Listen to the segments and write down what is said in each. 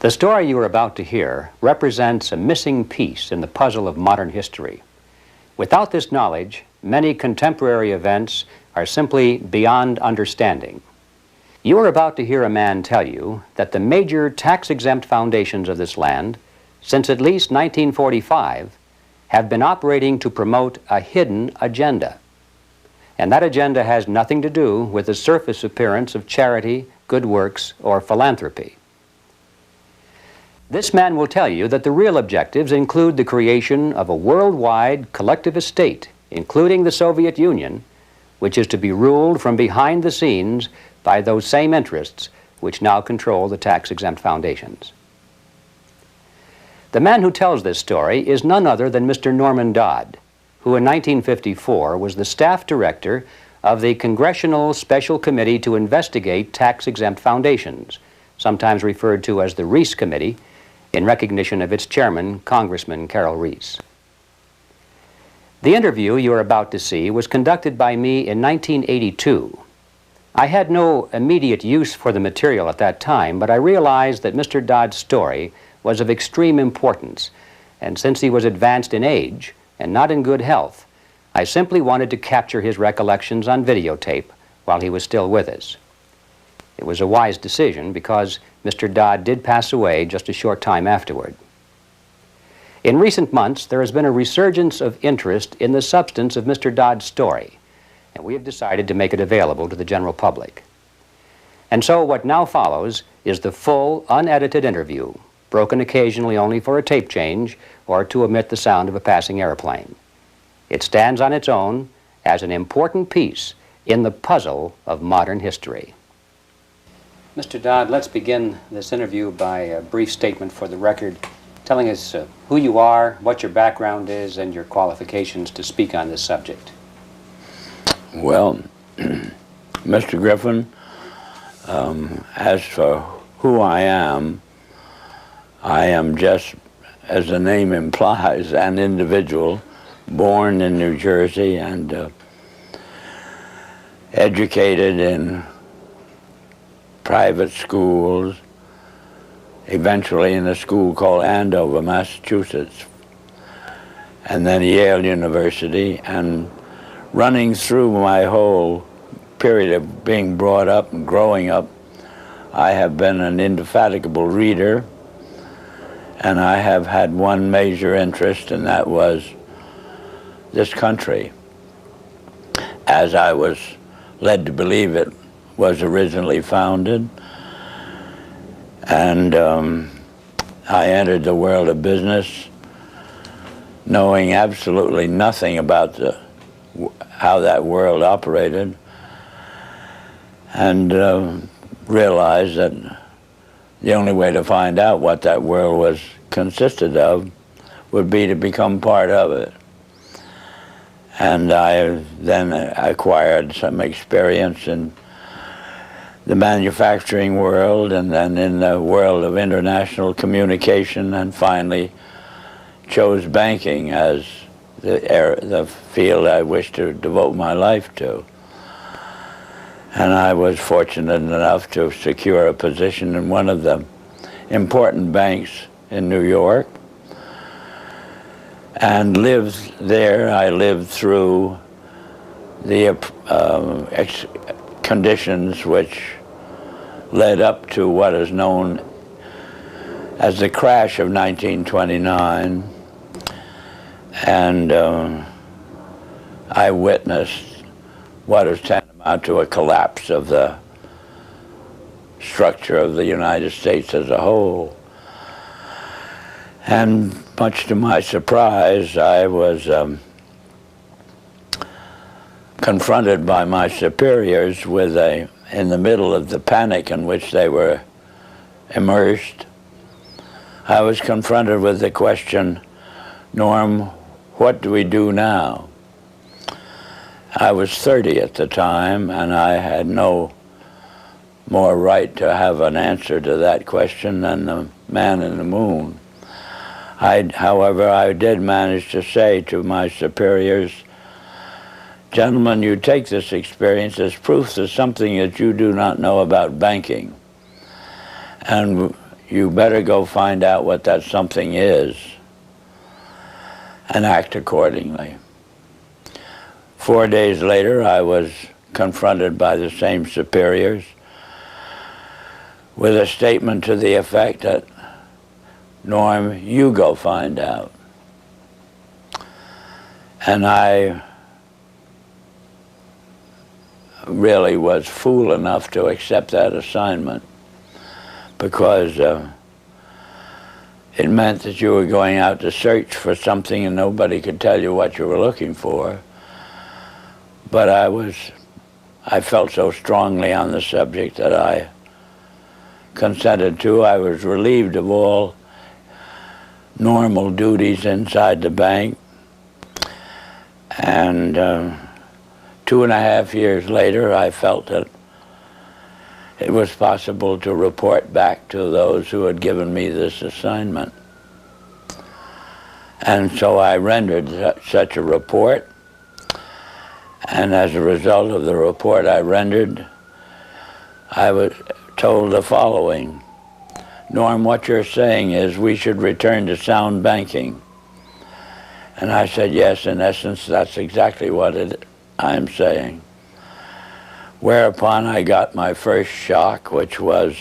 The story you are about to hear represents a missing piece in the puzzle of modern history. Without this knowledge, many contemporary events are simply beyond understanding. You are about to hear a man tell you that the major tax-exempt foundations of this land, since at least 1945, have been operating to promote a hidden agenda. And that agenda has nothing to do with the surface appearance of charity, good works, or philanthropy. This man will tell you that the real objectives include the creation of a worldwide collectivist state, including the Soviet Union, which is to be ruled from behind the scenes by those same interests which now control the tax-exempt foundations. The man who tells this story is none other than Mr. Norman Dodd, who in 1954 was the staff director of the Congressional Special Committee to investigate tax-exempt foundations, sometimes referred to as the Reece Committee, in recognition of its chairman, Congressman Carroll Reece. The interview you are about to see was conducted by me in 1982. I had no immediate use for the material at that time, but I realized that Mr. Dodd's story was of extreme importance, and since he was advanced in age and not in good health, I simply wanted to capture his recollections on videotape while he was still with us. It was a wise decision because Mr. Dodd did pass away just a short time afterward. In recent months, there has been a resurgence of interest in the substance of Mr. Dodd's story, and we have decided to make it available to the general public. And so what now follows is the full, unedited interview, broken occasionally only for a tape change or to omit the sound of a passing airplane. It stands on its own as an important piece in the puzzle of modern history. Mr. Dodd, let's begin this interview by a brief statement for the record, telling us who you are, what your background is, and your qualifications to speak on this subject. Well, Mr. Griffin, as for who I am just, as the name implies, an individual born in New Jersey and educated in private schools, eventually in a school called Andover, Massachusetts, and then Yale University, and running through my whole period of being brought up and growing up, I have been an indefatigable reader, and I have had one major interest, and that was this country, as I was led to believe it was originally founded. And I entered the world of business knowing absolutely nothing about how that world operated, and realized that the only way to find out what that world was consisted of would be to become part of it. And I then acquired some experience in the manufacturing world, and then in the world of international communication, and finally chose banking as the field I wished to devote my life to. And I was fortunate enough to secure a position in one of the important banks in New York, and lived there. I lived through the conditions which led up to what is known as the crash of 1929, and I witnessed what is tantamount to a collapse of the structure of the United States as a whole. And much to my surprise, I was confronted by my superiors with in the middle of the panic in which they were immersed, I was confronted with the question, Norm, what do we do now? I was 30 at the time, and I had no more right to have an answer to that question than the man in the moon. However, I did manage to say to my superiors, gentlemen, you take this experience as proof of something that you do not know about banking. And you better go find out what that something is and act accordingly. 4 days later, I was confronted by the same superiors with a statement to the effect that, Norm, you go find out. And I really was fool enough to accept that assignment, because it meant that you were going out to search for something and nobody could tell you what you were looking for. But I felt so strongly on the subject that I consented to. I was relieved of all normal duties inside the bank. And 2.5 years later, I felt that it was possible to report back to those who had given me this assignment. And so I rendered such a report. And as a result of the report I rendered, I was told the following: Norm, what you're saying is we should return to sound banking. And I said, yes, in essence, that's exactly what I'm saying. Whereupon I got my first shock, which was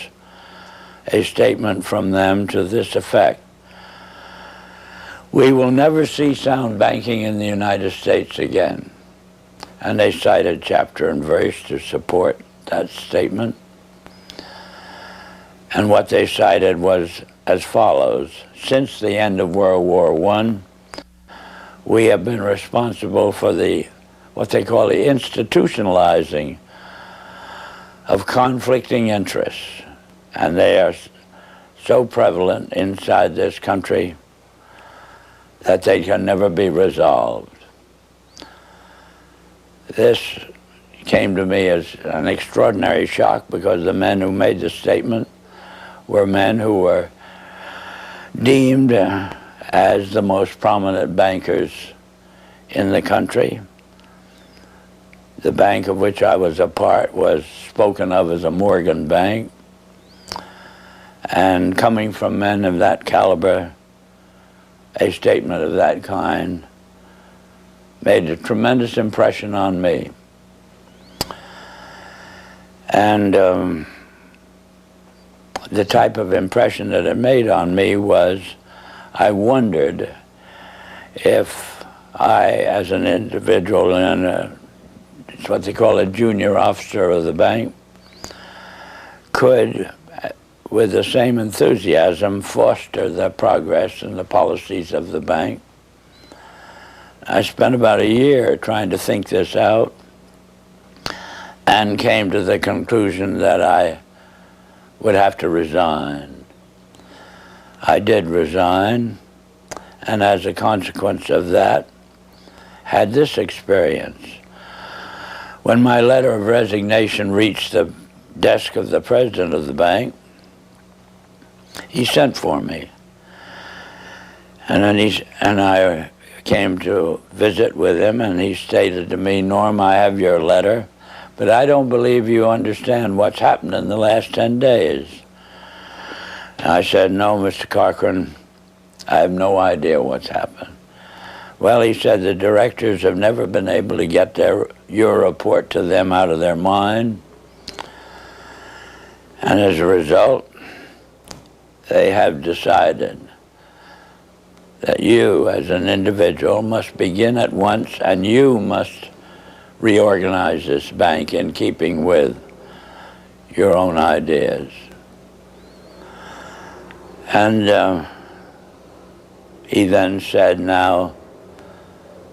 a statement from them to this effect: we will never see sound banking in the United States again. And they cited chapter and verse to support that statement. And what they cited was as follows: since the end of World War I, we have been responsible for what they call the institutionalizing of conflicting interests. And they are so prevalent inside this country that they can never be resolved. This came to me as an extraordinary shock, because the men who made the statement were men who were deemed as the most prominent bankers in the country. The bank of which I was a part was spoken of as a Morgan bank. And coming from men of that caliber, a statement of that kind made a tremendous impression on me. And the type of impression that it made on me was, I wondered if I, as an individual and it's what they call a junior officer of the bank, could, with the same enthusiasm, foster the progress and the policies of the bank. I spent about a year trying to think this out, and came to the conclusion that I would have to resign. I did resign, and as a consequence of that, had this experience. When my letter of resignation reached the desk of the president of the bank, he sent for me. And I came to visit with him, and he stated to me, Norm, I have your letter, but I don't believe you understand what's happened in the last 10 days. And I said, no, Mr. Cochran, I have no idea what's happened. Well, he said, the directors have never been able to get your report to them out of their mind. And as a result, they have decided that you, as an individual, must begin at once, and you must reorganize this bank in keeping with your own ideas. And he then said, now,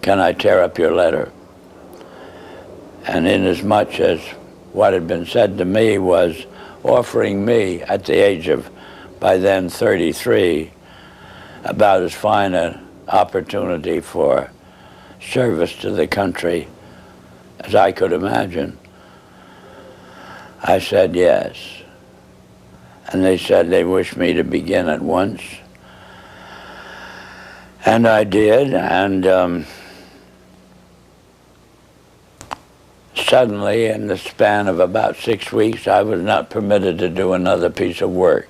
can I tear up your letter? And inasmuch as what had been said to me was offering me, at the age of, by then, 33, about as fine an opportunity for service to the country as I could imagine, I said yes. And they said they wished me to begin at once. And I did, and suddenly, in the span of about 6 weeks, I was not permitted to do another piece of work.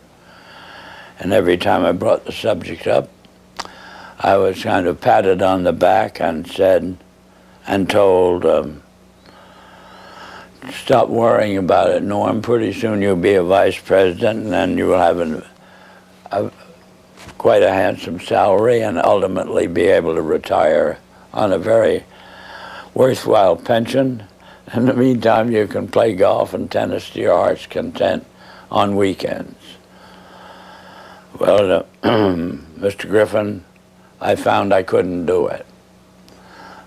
And every time I brought the subject up, I was kind of patted on the back and said, and told, stop worrying about it, Norm. Pretty soon you'll be a vice president, and then you will have quite a handsome salary and ultimately be able to retire on a very worthwhile pension. In the meantime, you can play golf and tennis to your heart's content on weekends. Well, Mr. Griffin, I found I couldn't do it.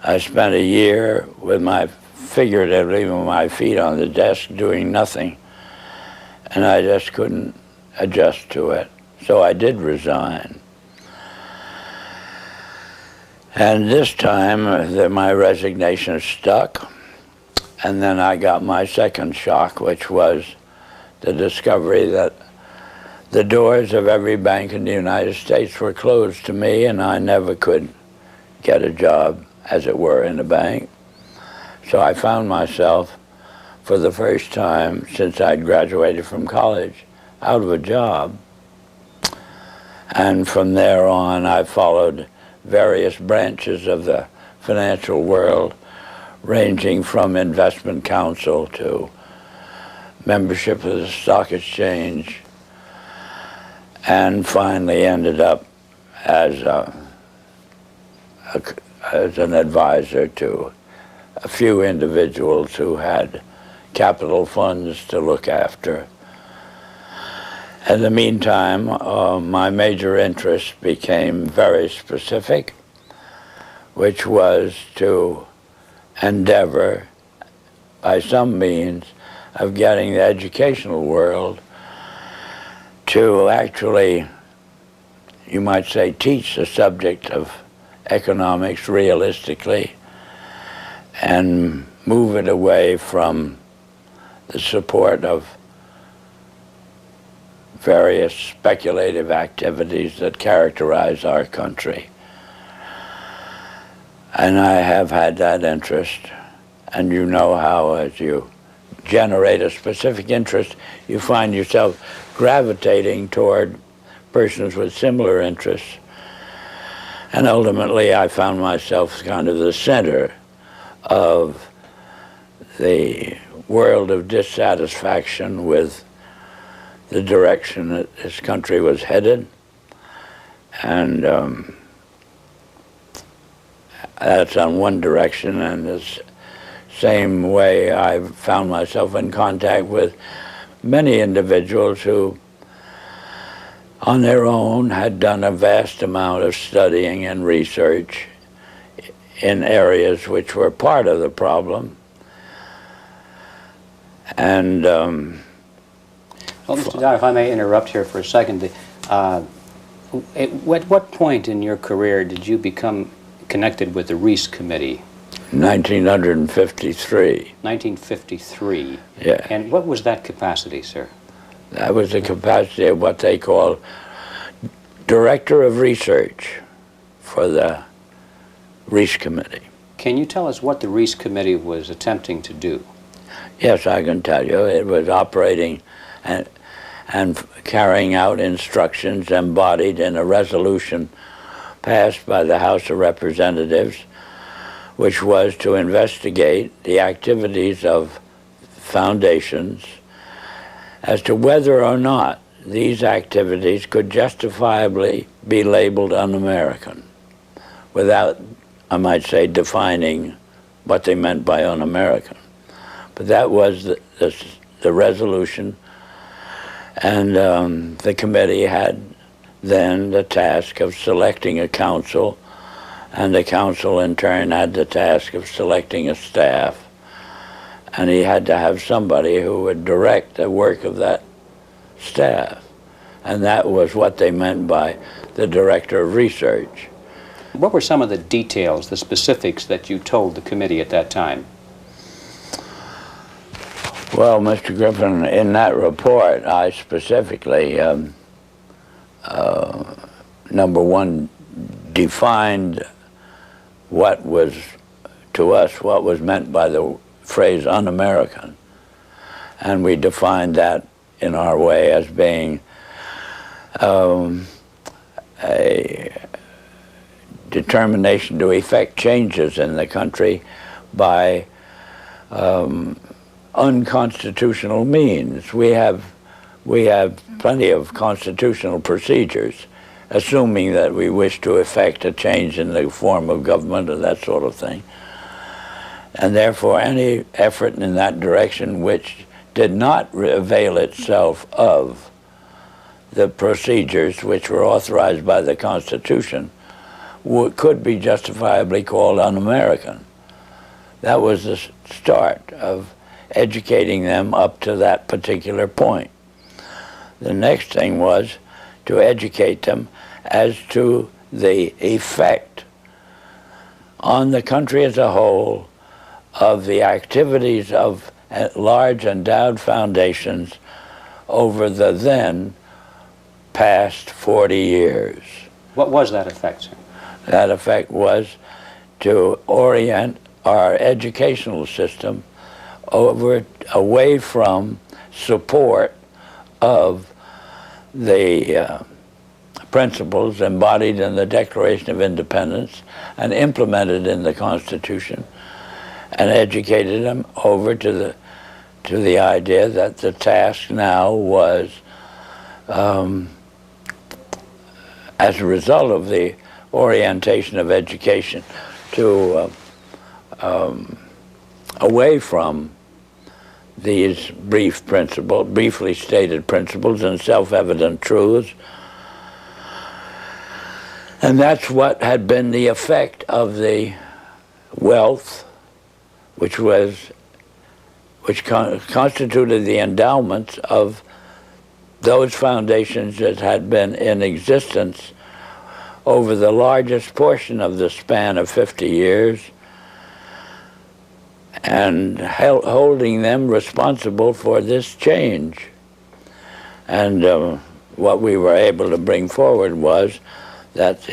I spent a year with figuratively with my feet on the desk doing nothing, and I just couldn't adjust to it. So I did resign. And this time, my resignation stuck, and then I got my second shock, which was the discovery that the doors of every bank in the United States were closed to me, and I never could get a job, as it were, in a bank. So I found myself, for the first time since I'd graduated from college, out of a job. And from there on, I followed various branches of the financial world, ranging from investment counsel to membership of the stock exchange, and finally ended up as an advisor to a few individuals who had capital funds to look after. In the meantime, my major interest became very specific, which was to endeavor, by some means, of getting the educational world to actually, you might say, teach the subject of economics realistically and move it away from the support of various speculative activities that characterize our country. And I have had that interest, and you know how as you generate a specific interest, you find yourself gravitating toward persons with similar interests. And ultimately, I found myself kind of the center of the world of dissatisfaction with the direction that this country was headed. And that's on one direction, and this same way I found myself in contact with many individuals who on their own had done a vast amount of studying and research in areas which were part of the problem. And well, Mr. Dodd, if I may interrupt here for a second, at what point in your career did you become connected with the Reece Committee? 1953. 1953. Yeah. And what was that capacity, sir? That was the capacity of what they call Director of Research for the Reece Committee. Can you tell us what the Reece Committee was attempting to do? Yes, I can tell you. It was operating and carrying out instructions embodied in a resolution passed by the House of Representatives, which was to investigate the activities of foundations as to whether or not these activities could justifiably be labeled un-American without, I might say, defining what they meant by un-American. But that was the resolution, and the committee had then the task of selecting a council, and the council in turn had the task of selecting a staff. And he had to have somebody who would direct the work of that staff. And that was what they meant by the Director of Research. What were some of the details, the specifics that you told the committee at that time? Well, Mr. Griffin, in that report, I specifically, number one, defined what was, to us, what was meant by the phrase un-American. And we defined that in our way as being a determination to effect changes in the country by unconstitutional means. We have plenty of constitutional procedures, assuming that we wish to effect a change in the form of government or that sort of thing. And therefore, any effort in that direction which did not avail itself of the procedures which were authorized by the Constitution could be justifiably called un-American. That was the start of educating them up to that particular point. The next thing was to educate them as to the effect on the country as a whole of the activities of large endowed foundations over the then past 40 years. What was that effect, sir? That effect was to orient our educational system away from support of the principles embodied in the Declaration of Independence and implemented in the Constitution, and educated them over to the idea that the task now was, as a result of the orientation of education, to away from these briefly stated principles and self-evident truths. And that's what had been the effect of the wealth which constituted the endowments of those foundations that had been in existence over the largest portion of the span of 50 years, and holding them responsible for this change. And what we were able to bring forward was that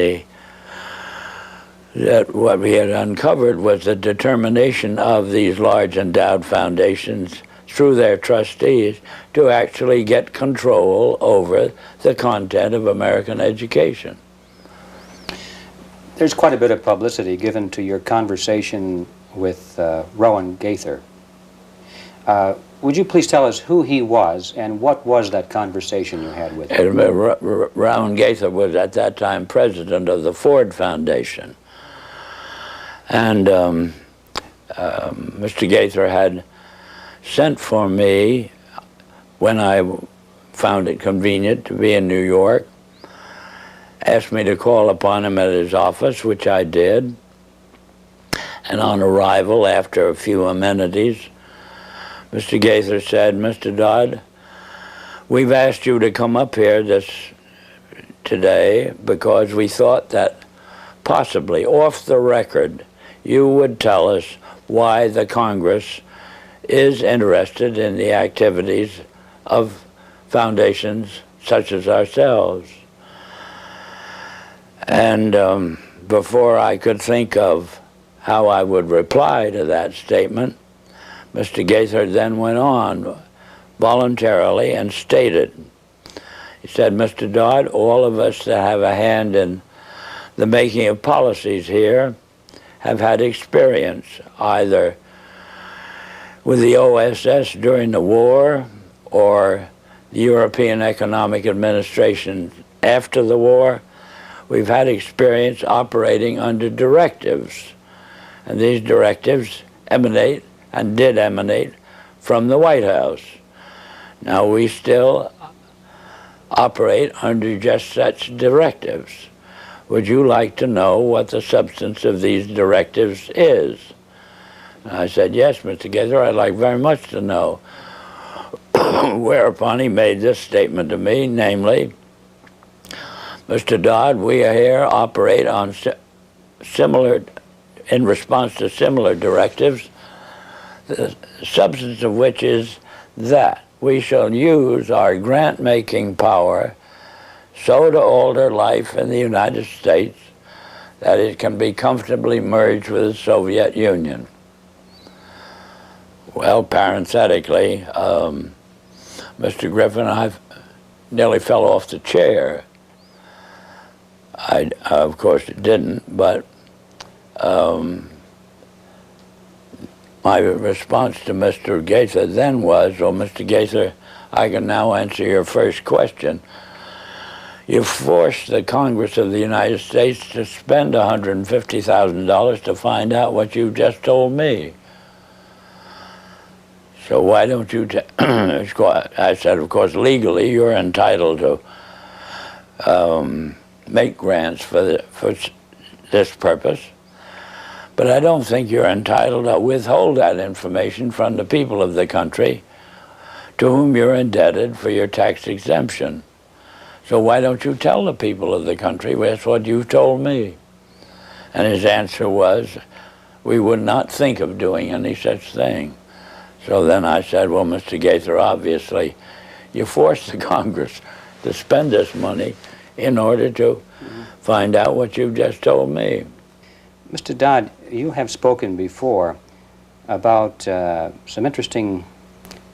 what we had uncovered was the determination of these large endowed foundations through their trustees to actually get control over the content of American education. There's quite a bit of publicity given to your conversation with Rowan Gaither. Would you please tell us who he was and what was that conversation you had with him? Rowan Gaither was at that time president of the Ford Foundation. And Mr. Gaither had sent for me when I found it convenient to be in New York, asked me to call upon him at his office, which I did. And on arrival, after a few amenities, Mr. Gaither said, "Mr. Dodd, we've asked you to come up here today because we thought that possibly off the record you would tell us why the Congress is interested in the activities of foundations such as ourselves." And before I could think of how I would reply to that statement, Mr. Gaither then went on voluntarily and stated, he said, "Mr. Dodd, all of us that have a hand in the making of policies here have had experience either with the OSS during the war or the European Economic Administration after the war. We've had experience operating under directives, and these directives emanate and did emanate from the White House. Now we still operate under just such directives. Would you like to know what the substance of these directives is?" And I said, "Yes, Mr. Gaither, I'd like very much to know." Whereupon he made this statement to me, namely, "Mr. Dodd, we here operate on in response to similar directives, the substance of which is that we shall use our grant-making power so to alter life in the United States that it can be comfortably merged with the Soviet Union." Well, parenthetically, Mr. Griffin, nearly fell off the chair. I of course, didn't, but my response to Mr. Gaither then was, well, Mr. Gaither, I can now answer your first question. You forced the Congress of the United States to spend $150,000 to find out what you just told me. So why don't you I said, of course, legally you're entitled to make grants for this purpose, but I don't think you're entitled to withhold that information from the people of the country to whom you're indebted for your tax exemption. So why don't you tell the people of the country that's what you've told me? And his answer was, we would not think of doing any such thing. So then I said, well, Mr. Gaither, obviously, you forced the Congress to spend this money in order to find out what you've just told me. Mr. Dodd, you have spoken before about some interesting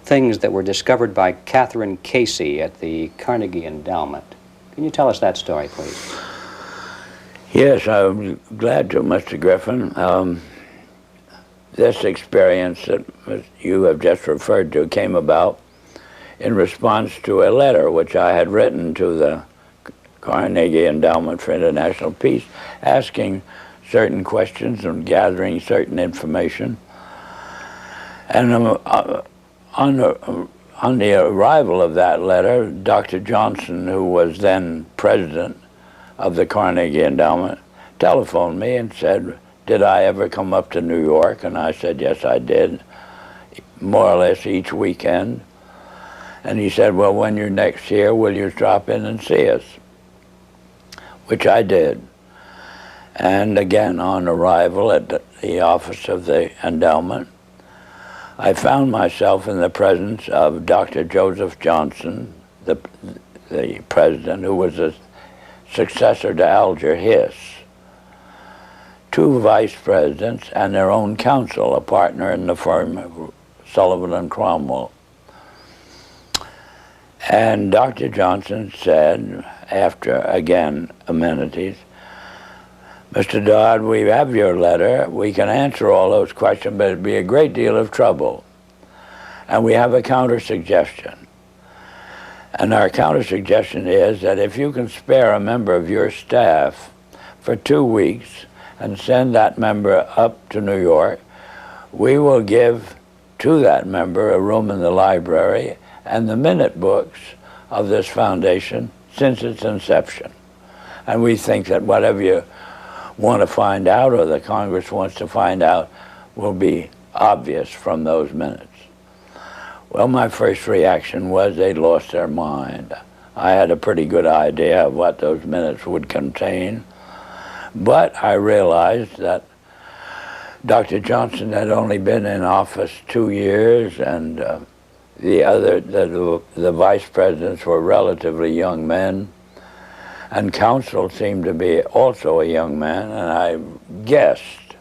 things that were discovered by Catherine Casey at the Carnegie Endowment. Can you tell us that story, please? Yes, I'm glad to, Mr. Griffin. This experience that you have just referred to came about in response to a letter which I had written to the Carnegie Endowment for International Peace, asking certain questions and gathering certain information. And on the arrival of that letter, Dr. Johnson, who was then president of the Carnegie Endowment, telephoned me and said, did I ever come up to New York? And I said, yes, I did, more or less each weekend. And he said, well, when you're next here, will you drop in and see us? Which I did. And again, on arrival at the office of the endowment, I found myself in the presence of Dr. Joseph Johnson, the president, who was a successor to Alger Hiss, two vice presidents, and their own counsel, a partner in the firm, Sullivan and Cromwell. And Dr. Johnson said, after, again, amenities, Mr. Dodd, we have your letter. We can answer all those questions, but it'd be a great deal of trouble. And we have a counter-suggestion. And our counter-suggestion is that if you can spare a member of your staff for 2 weeks and send that member up to New York, we will give to that member a room in the library and the minute books of this foundation since its inception. And we think that whatever you want to find out, or the Congress wants to find out, will be obvious from those minutes. Well, my first reaction was they'd lost their mind. I had a pretty good idea of what those minutes would contain, but I realized that Dr. Johnson had only been in office 2 years, and the vice presidents were relatively young men, and counsel seemed to be also a young man, and I guessed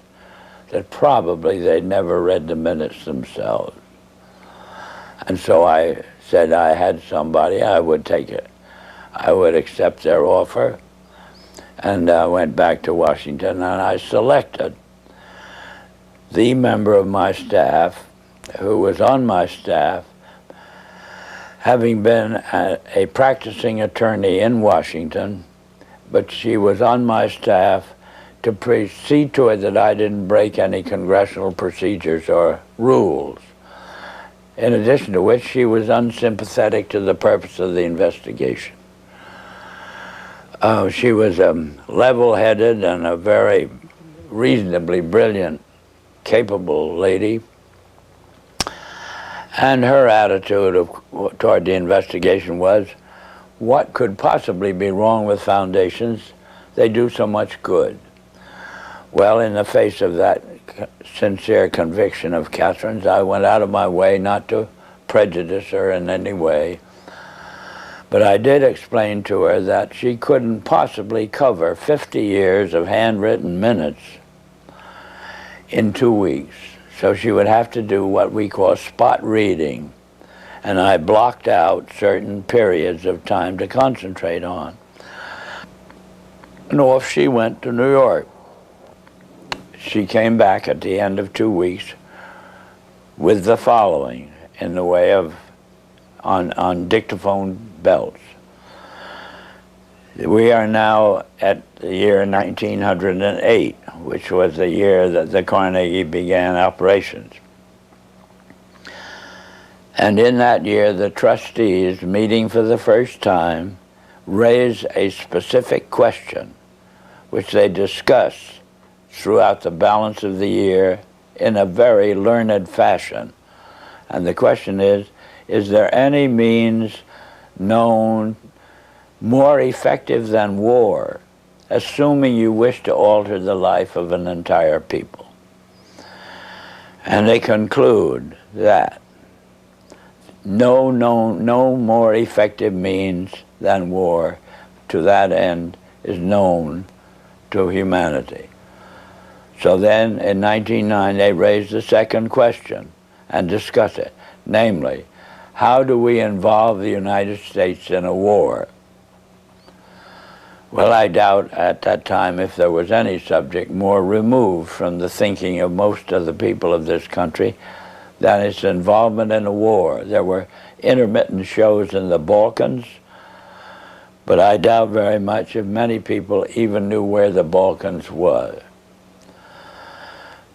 that probably they'd never read the minutes themselves. And so I said I had somebody, I would take it. I would accept their offer, and I went back to Washington, and I selected the member of my staff who was on my staff, having been a practicing attorney in Washington, but she was on my staff to see to it that I didn't break any congressional procedures or rules. In addition to which, she was unsympathetic to the purpose of the investigation. She was level-headed and a very reasonably brilliant, capable lady. And her attitude toward the investigation was, what could possibly be wrong with foundations? They do so much good. Well, in the face of that sincere conviction of Catherine's, I went out of my way not to prejudice her in any way. But I did explain to her that she couldn't possibly cover 50 years of handwritten minutes in 2 weeks. So she would have to do what we call spot reading. and I blocked out certain periods of time to concentrate on. And off she went to New York. She came back at the end of 2 weeks with the following in the way of, on dictaphone belts. We are now at the year 1908, which was the year that the Carnegie began operations. And in that year, the trustees, meeting for the first time, raised a specific question, which they discussed throughout the balance of the year in a very learned fashion. And the question is there any means known more effective than war, assuming you wish to alter the life of an entire people? And they conclude that no more effective means than war to that end is known to humanity. So then in 1909 they raised the second question and discussed it, namely, how do we involve the United States in a war? Well, I doubt at that time if there was any subject more removed from the thinking of most of the people of this country than its involvement in a war. There were intermittent shows in the Balkans, but I doubt very much if many people even knew where the Balkans was.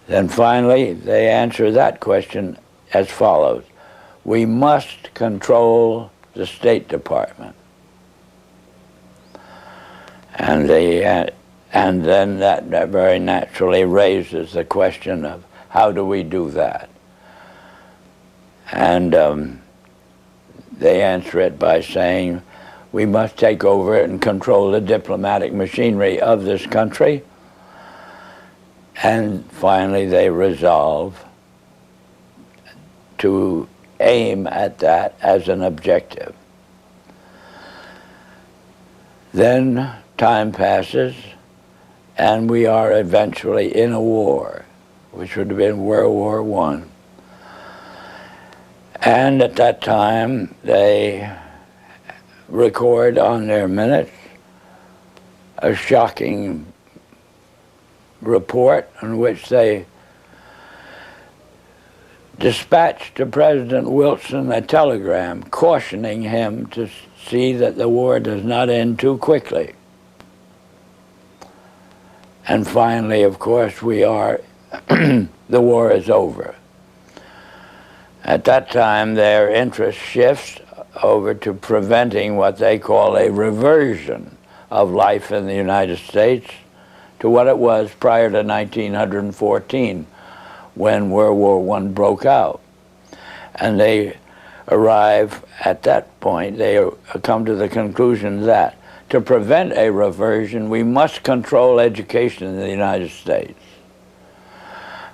Then finally, they answer that question as follows: we must control the State Department. And then that very naturally raises the question of how do we do that? And they answer it by saying we must take over and control the diplomatic machinery of this country. And finally they resolve to aim at that as an objective. Then time passes and we are eventually in a war, which would have been World War I. And at that time they record on their minutes a shocking report in which they dispatched to President Wilson a telegram cautioning him to see that the war does not end too quickly. And finally, of course, the war is over. At that time, their interest shifts over to preventing what they call a reversion of life in the United States to what it was prior to 1914, when World War I broke out. And they arrive at that point, they come to the conclusion that to prevent a reversion, we must control education in the United States.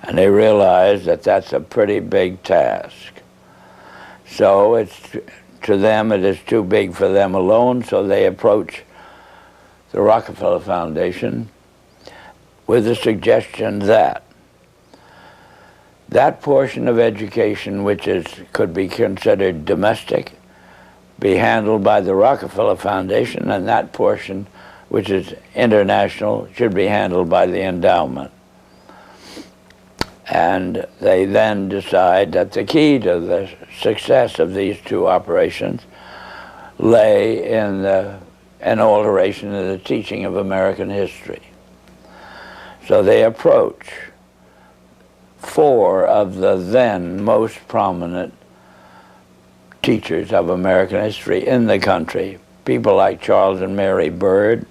And they realize that that's a pretty big task. So to them, it is too big for them alone, so they approach the Rockefeller Foundation with the suggestion that that portion of education which could be considered domestic be handled by the Rockefeller Foundation, and that portion which is international should be handled by the endowment. And they then decide that the key to the success of these two operations lay in an alteration in the teaching of American history. So they approach 4 of the then most prominent teachers of American history in the country, people like Charles and Mary Bird,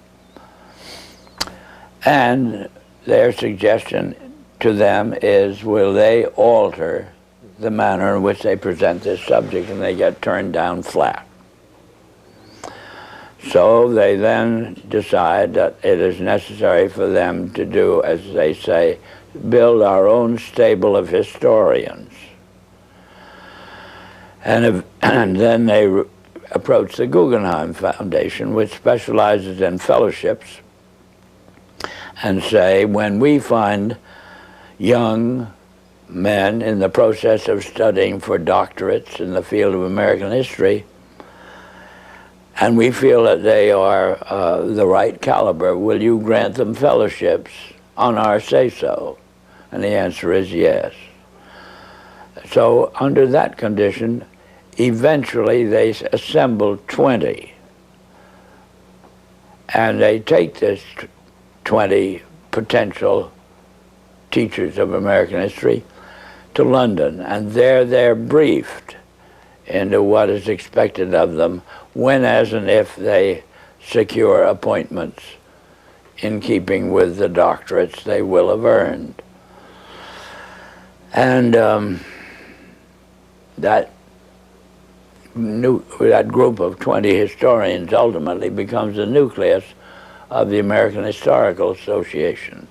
and their suggestion to them is, will they alter the manner in which they present this subject, and they get turned down flat. So they then decide that it is necessary for them to do, as they say, build our own stable of historians. And then they approach the Guggenheim Foundation, which specializes in fellowships, and say, when we find young men in the process of studying for doctorates in the field of American history, and we feel that they are the right caliber. Will you grant them fellowships on our say-so? And the answer is yes. So under that condition, eventually they assemble 20. And they take this 20 potential teachers of American history to London, and there they're briefed into what is expected of them when, as and if they secure appointments in keeping with the doctorates they will have earned. And that group of 20 historians ultimately becomes the nucleus of the American Historical Association.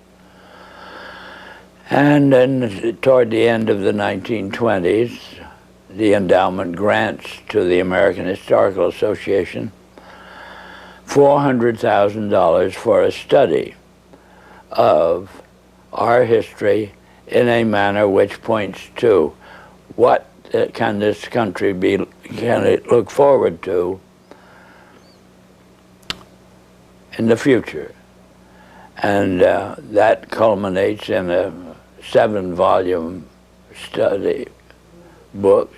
And then toward the end of the 1920s, the endowment grants to the American Historical Association $400,000 for a study of our history in a manner which points to what can this country can it look forward to in the future. And that culminates in a 7-volume study, the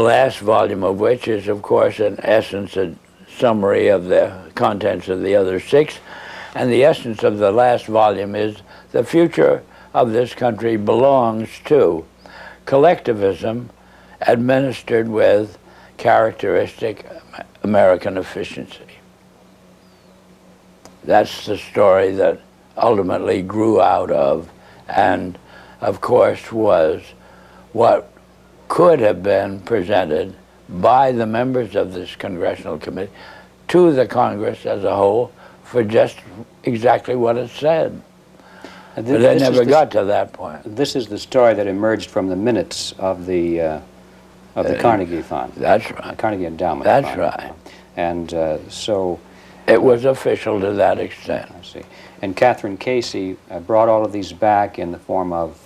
last volume of which is, of course, in essence, a summary of the contents of the other 6. And the essence of the last volume is the future of this country belongs to collectivism administered with characteristic American efficiency. That's the story that ultimately grew out of, and of course was what could have been presented by the members of this congressional committee to the Congress as a whole for just exactly what it said. But they never got to that point. This is the story that emerged from the minutes of the Carnegie Fund. That's right. The Carnegie Endowment That's Fund. right. And so... It was official to that extent. I see. And Catherine Casey brought all of these back in the form of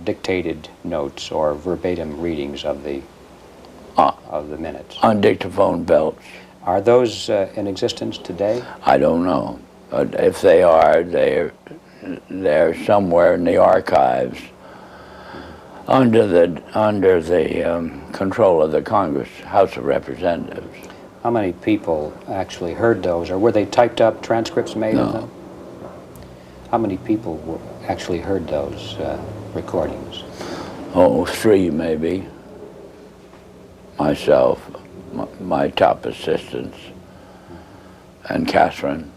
dictated notes or verbatim readings of the minutes. On dictaphone belts. Are those in existence today? I don't know. But if they are, they're somewhere in the archives under the control of the Congress, House of Representatives. How many people actually heard those, or were they typed up transcripts made of them? How many people actually heard those recordings? Oh, 3 maybe. Myself, my top assistants, and Catherine.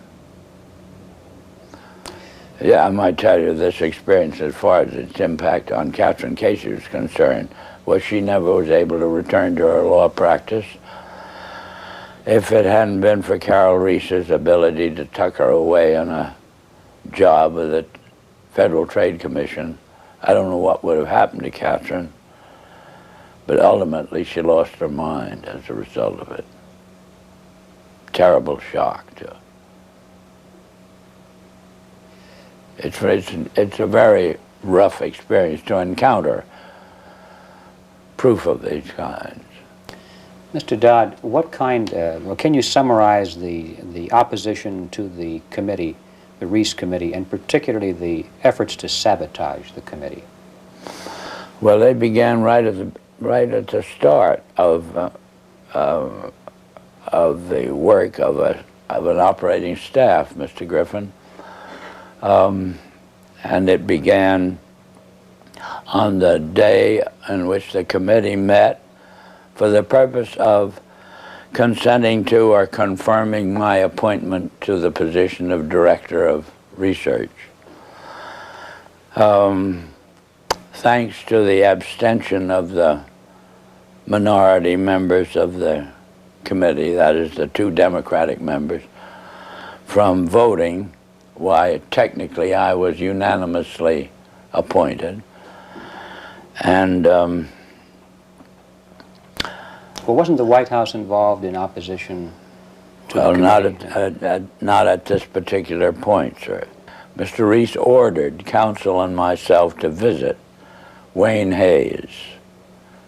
Yeah, I might tell you this experience as far as its impact on Catherine Casey was concerned was she never was able to return to her law practice. If it hadn't been for Carol Reece's ability to tuck her away on a job with the Federal Trade Commission, I don't know what would have happened to Catherine, but ultimately she lost her mind as a result of it. Terrible shock to her. It's a very rough experience to encounter proof of these kinds. Mr. Dodd, what kind, well, can you summarize the opposition to the committee, the Reece Committee, and particularly the efforts to sabotage the committee? Well, they began right at the start of the work of an operating staff, Mr. Griffin, and it began on the day in which the committee met for the purpose of consenting to or confirming my appointment to the position of Director of Research. Thanks to the abstention of the minority members of the committee, that is the 2 Democratic members, from voting, why technically I was unanimously appointed. And well, wasn't the White House involved in opposition to the committee? Well, not at this particular point, sir. Mr. Reece ordered counsel and myself to visit Wayne Hayes.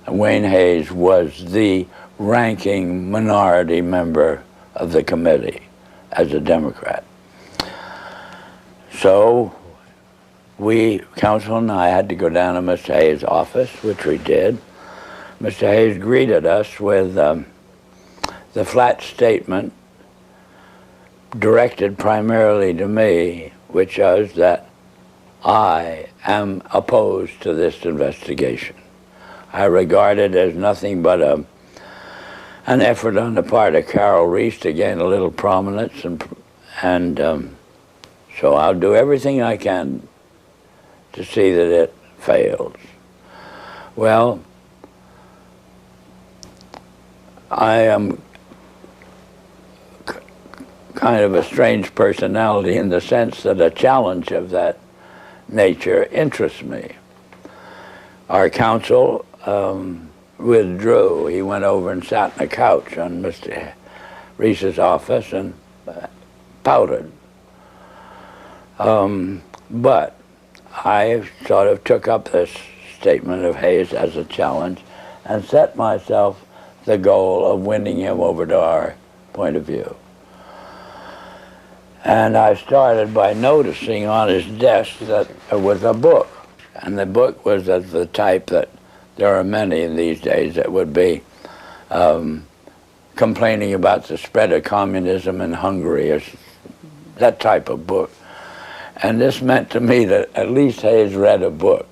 And Wayne Hayes was the ranking minority member of the committee as a Democrat. So counsel and I had to go down to Mr. Hayes' office, which we did. Mr. Hayes greeted us with the flat statement directed primarily to me, which was that I am opposed to this investigation. I regard it as nothing but an effort on the part of Carol Reece to gain a little prominence, and so I'll do everything I can to see that it fails. Well, I am kind of a strange personality in the sense that a challenge of that nature interests me. Our counsel withdrew. He went over and sat on a couch on Mr. Reece's office and pouted. But I sort of took up this statement of Hayes as a challenge and set myself the goal of winning him over to our point of view. And I started by noticing on his desk that there was a book. And the book was of the type that there are many in these days that would be complaining about the spread of communism in Hungary, or that type of book. And this meant to me that at least Hayes read a book.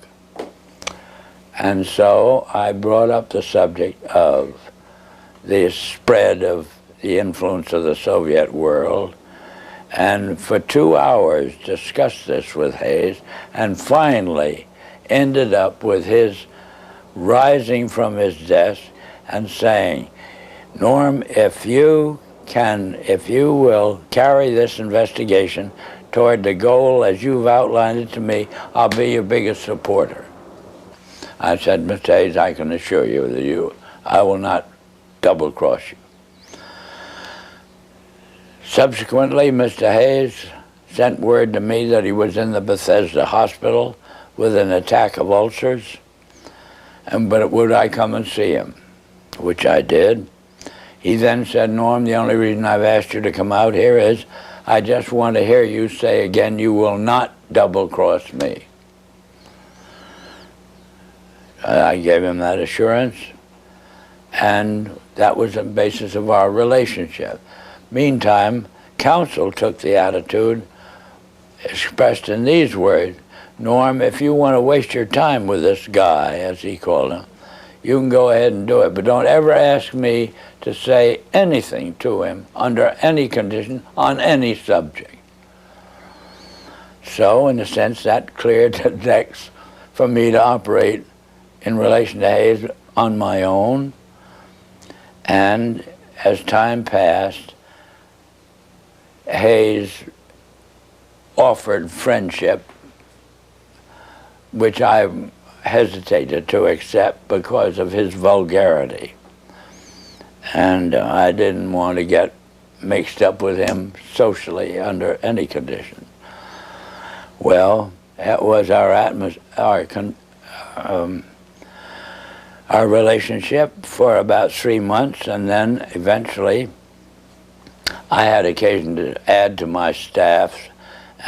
And so I brought up the subject of the spread of the influence of the Soviet world, and for 2 hours discussed this with Hayes, and finally ended up with his rising from his desk and saying, "Norm, if you will carry this investigation toward the goal as you've outlined it to me, I'll be your biggest supporter." I said, "Mr. Hayes, I can assure you that I will not double-cross you." Subsequently, Mr. Hayes sent word to me that he was in the Bethesda hospital with an attack of ulcers, but would I come and see him, which I did. He then said, "Norm, the only reason I've asked you to come out here is I just want to hear you say again you will not double-cross me." I gave him that assurance, and that was the basis of our relationship. Meantime, counsel took the attitude expressed in these words: "Norm, if you want to waste your time with this guy," as he called him, "you can go ahead and do it, but don't ever ask me to say anything to him under any condition on any subject." So, in a sense, that cleared the decks for me to operate in relation to Hayes on my own. And as time passed, Hayes offered friendship, which I hesitated to accept because of his vulgarity. And I didn't want to get mixed up with him socially under any condition. Well, that was our relationship for about 3 months, and then eventually I had occasion to add to my staff,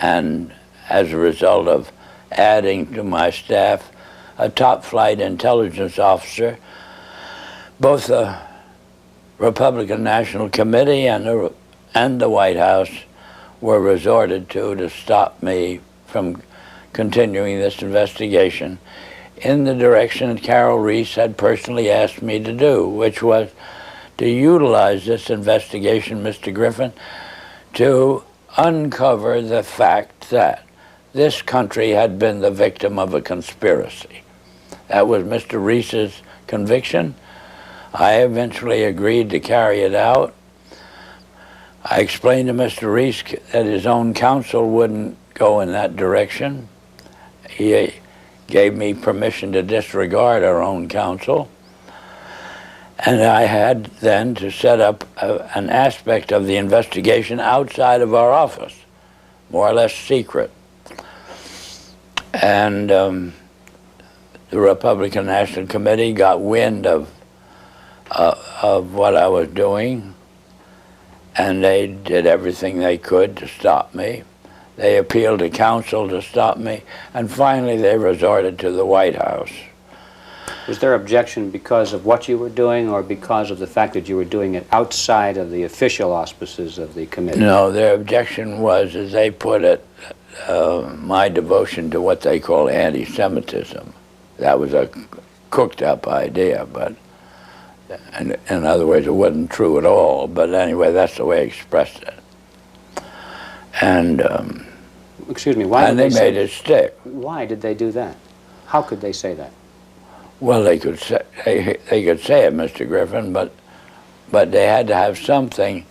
and as a result of adding to my staff a top-flight intelligence officer, both the Republican National Committee and the White House were resorted to stop me from continuing this investigation in the direction that Carol Reece had personally asked me to do, which was to utilize this investigation, Mr. Griffin, to uncover the fact that this country had been the victim of a conspiracy. That was Mr. Reece's conviction. I eventually agreed to carry it out. I explained to Mr. Reece that his own counsel wouldn't go in that direction. He gave me permission to disregard our own counsel. And I had then to set up an aspect of the investigation outside of our office, more or less secret. And the Republican National Committee got wind of what I was doing, and they did everything they could to stop me. They appealed to counsel to stop me, and finally they resorted to the White House. Was their objection because of what you were doing, or because of the fact that you were doing it outside of the official auspices of the committee? No, their objection was, as they put it, my devotion to what they call anti-Semitism. That was a cooked-up idea, but in other words, it wasn't true at all. But anyway, that's the way I expressed it. And excuse me, why? And they made it stick. Why did they do that? How could they say that? Well, they could say it, Mr. Griffin, but they had to have something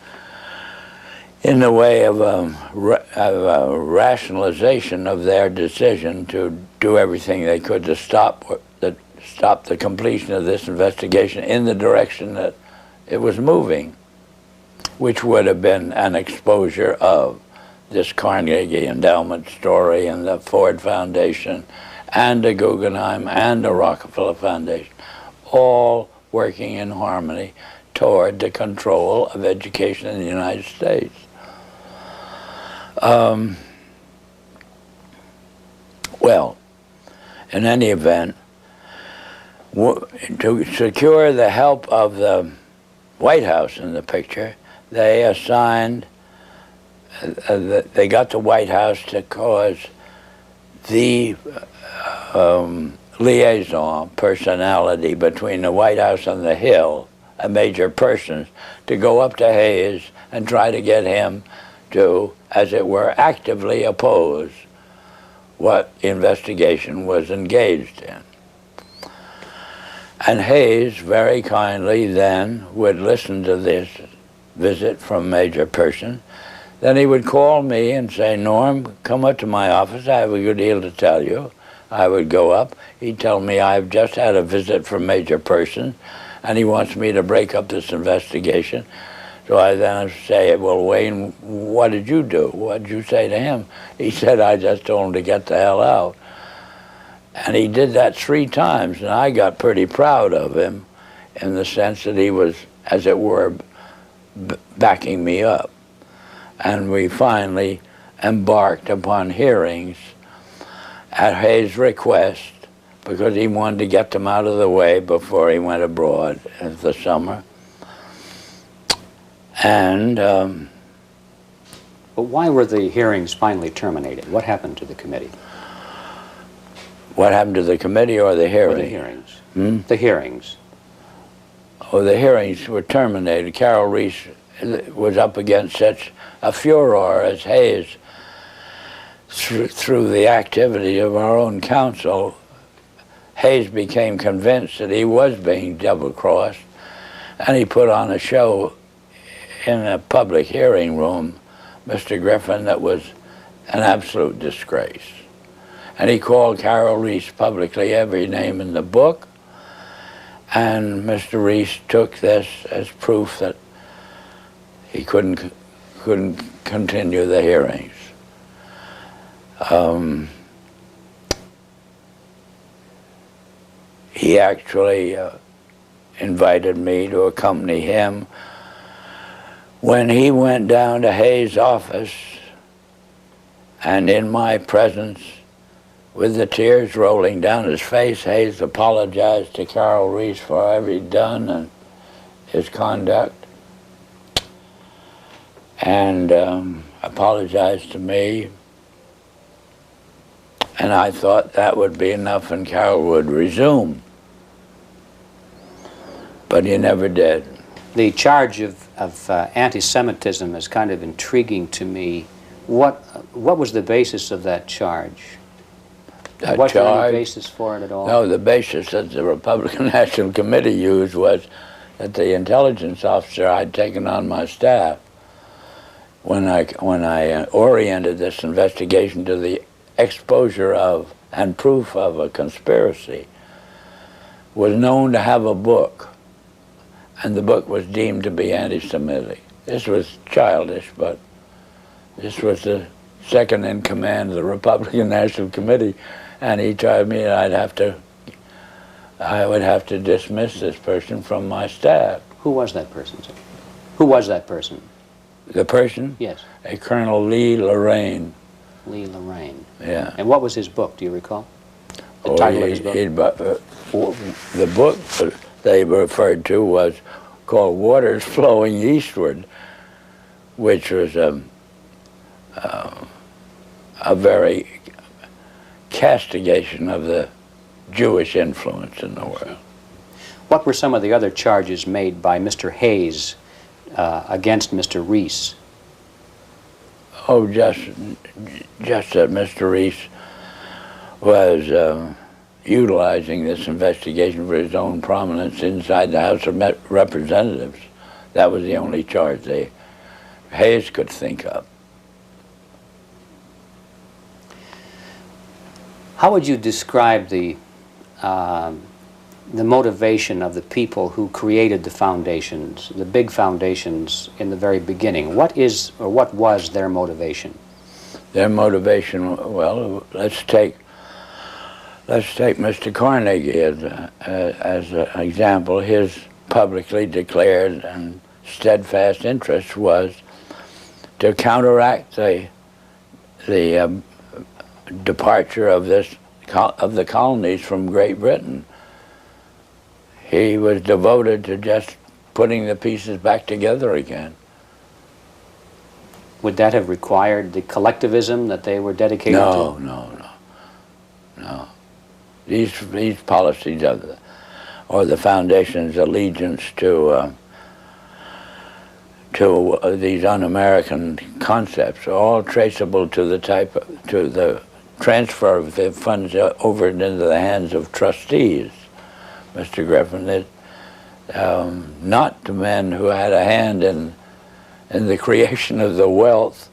in the way of a rationalization of their decision to do everything they could to stop the completion of this investigation in the direction that it was moving, which would have been an exposure of this Carnegie Endowment story and the Ford Foundation and the Guggenheim and the Rockefeller Foundation, all working in harmony toward the control of education in the United States. Well, in any event, to secure the help of the White House in the picture, they assigned, they got the White House to cause the liaison personality between the White House and the Hill, a major person, to go up to Hayes and try to get him to, as it were, actively oppose what the investigation was engaged in. And Hayes very kindly then would listen to this visit from Major Person. Then he would call me and say, "Norm, come up to my office. I have a good deal to tell you." I would go up. He'd tell me, "I've just had a visit from Major Person, and he wants me to break up this investigation." So I then say, "Well, Wayne, what did you do? What did you say to him?" He said, "I just told him to get the hell out." And he did that 3 times, and I got pretty proud of him in the sense that he was, as it were, backing me up. And we finally embarked upon hearings at Hayes' request, because he wanted to get them out of the way before he went abroad in the summer. And but why were the hearings finally terminated? What happened to the committee? What happened to the committee or the hearing? Or the hearings. The hearings. Oh, the hearings were terminated. Carol Reece was up against such a furor as Hayes, through the activity of our own counsel. Hayes became convinced that he was being double-crossed, and he put on a show in a public hearing room, Mr. Griffin, that was an absolute disgrace. And he called Carol Reece publicly every name in the book, and Mr. Reece took this as proof that he couldn't continue the hearings. He actually invited me to accompany him when he went down to Hayes' office, and in my presence, with the tears rolling down his face, Hayes apologized to Carol Reece for whatever he'd done and his conduct, and apologized to me. And I thought that would be enough and Carol would resume. But he never did. The charge of anti-Semitism is kind of intriguing to me. What was the basis of that charge? Was there any basis for it at all? No, the basis that the Republican National Committee used was that the intelligence officer I'd taken on my staff, when I oriented this investigation to the exposure of and proof of a conspiracy, was known to have a book, and the book was deemed to be anti-Semitic. This was childish, but this was the second in command of the Republican National Committee, and he told me I would have to dismiss this person from my staff. Who was that person, sir? Who was that person? The person? Yes. A Colonel Lee Lorraine. Lee Lorraine. Yeah. And what was his book, do you recall? The title of his book? The book they referred to was called Waters Flowing Eastward, which was a very castigation of the Jewish influence in the world. What were some of the other charges made by Mr. Hayes against Mr. Reece? Oh, just that Mr. Reece was utilizing this investigation for his own prominence inside the House of Representatives. That was the only charge Hayes could think of. How would you describe the motivation of the people who created the foundations, the big foundations in the very beginning? What is, or what was their motivation? Their motivation, well, let's take Mr. Carnegie as an example. His publicly declared and steadfast interest was to counteract the departure of the colonies from Great Britain. He was devoted to just putting the pieces back together again. Would that have required the collectivism that they were dedicated to? No. These policies or the foundation's allegiance to these un-American concepts are all traceable to the transfer of the funds over into the hands of trustees, Mr. Griffin. Not to men who had a hand in the creation of the wealth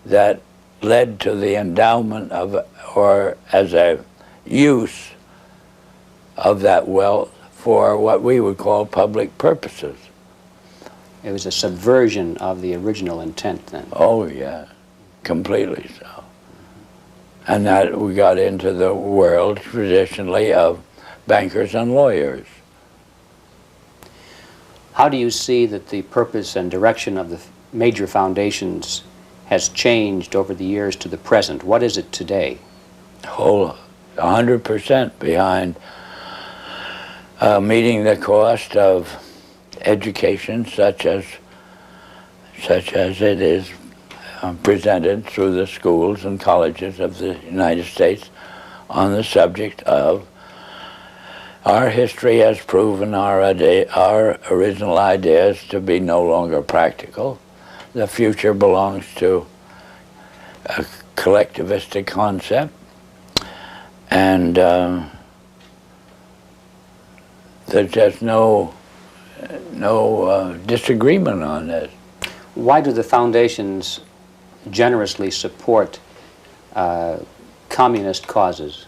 that led to the endowment of, or as a use of that wealth for what we would call public purposes. It was a subversion of the original intent then. Oh yeah, completely so. And that we got into the world traditionally of bankers and lawyers. How do you see that the purpose and direction of the major foundations has changed over the years to the present? What is it today? Whole 100% behind meeting the cost of education such as it is presented through the schools and colleges of the United States on the subject of our history has proven our original ideas to be no longer practical. The future belongs to a collectivistic concept, and there's just no disagreement on this. Why do the foundations generously support communist causes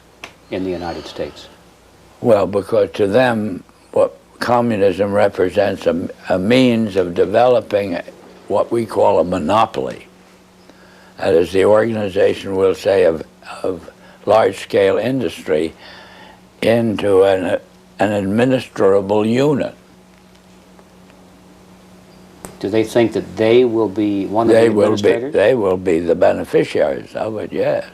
in the United States? Well, because to them, what communism represents a means of developing what we call a monopoly. That is, the organization, will say, of large-scale industry into an administrable unit. Do they think that they will be one of the administrators? They will be the beneficiaries of it, yes.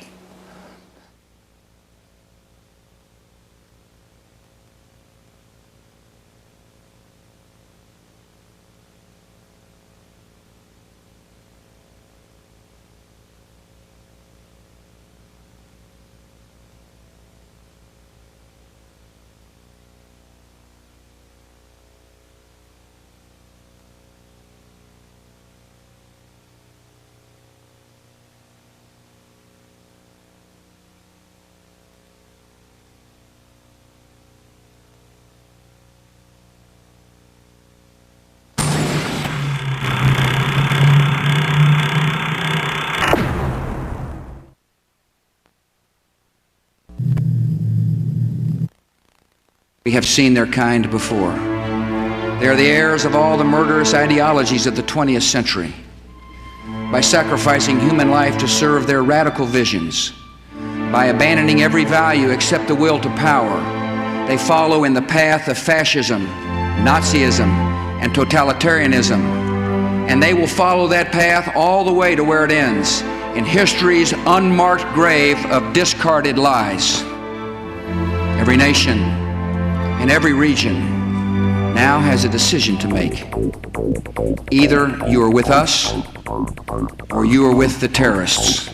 We have seen their kind before. They are the heirs of all the murderous ideologies of the 20th century. By sacrificing human life to serve their radical visions, by abandoning every value except the will to power. They follow in the path of fascism, Nazism, and totalitarianism. And they will follow that path all the way to where it ends, in history's unmarked grave of discarded lies. Every nation and every region now has a decision to make. Either you are with us or you are with the terrorists.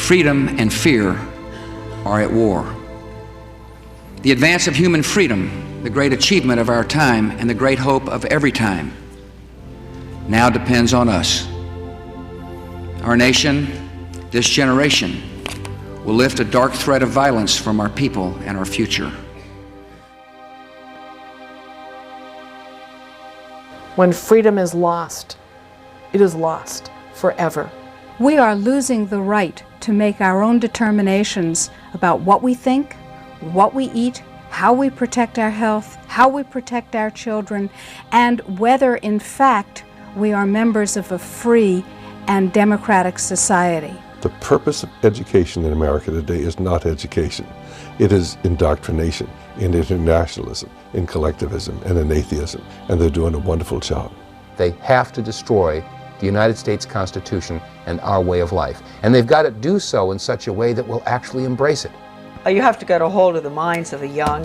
Freedom and fear are at war. The advance of human freedom, the great achievement of our time and the great hope of every time, now depends on us. Our nation, this generation, will lift a dark threat of violence from our people and our future. When freedom is lost, it is lost forever. We are losing the right to make our own determinations about what we think, what we eat, how we protect our health, how we protect our children, and whether, in fact, we are members of a free and democratic society. The purpose of education in America today is not education. It is indoctrination, in internationalism, in collectivism, and in atheism, and they're doing a wonderful job. They have to destroy the United States Constitution and our way of life. And they've got to do so in such a way that will actually embrace it. You have to get a hold of the minds of the young.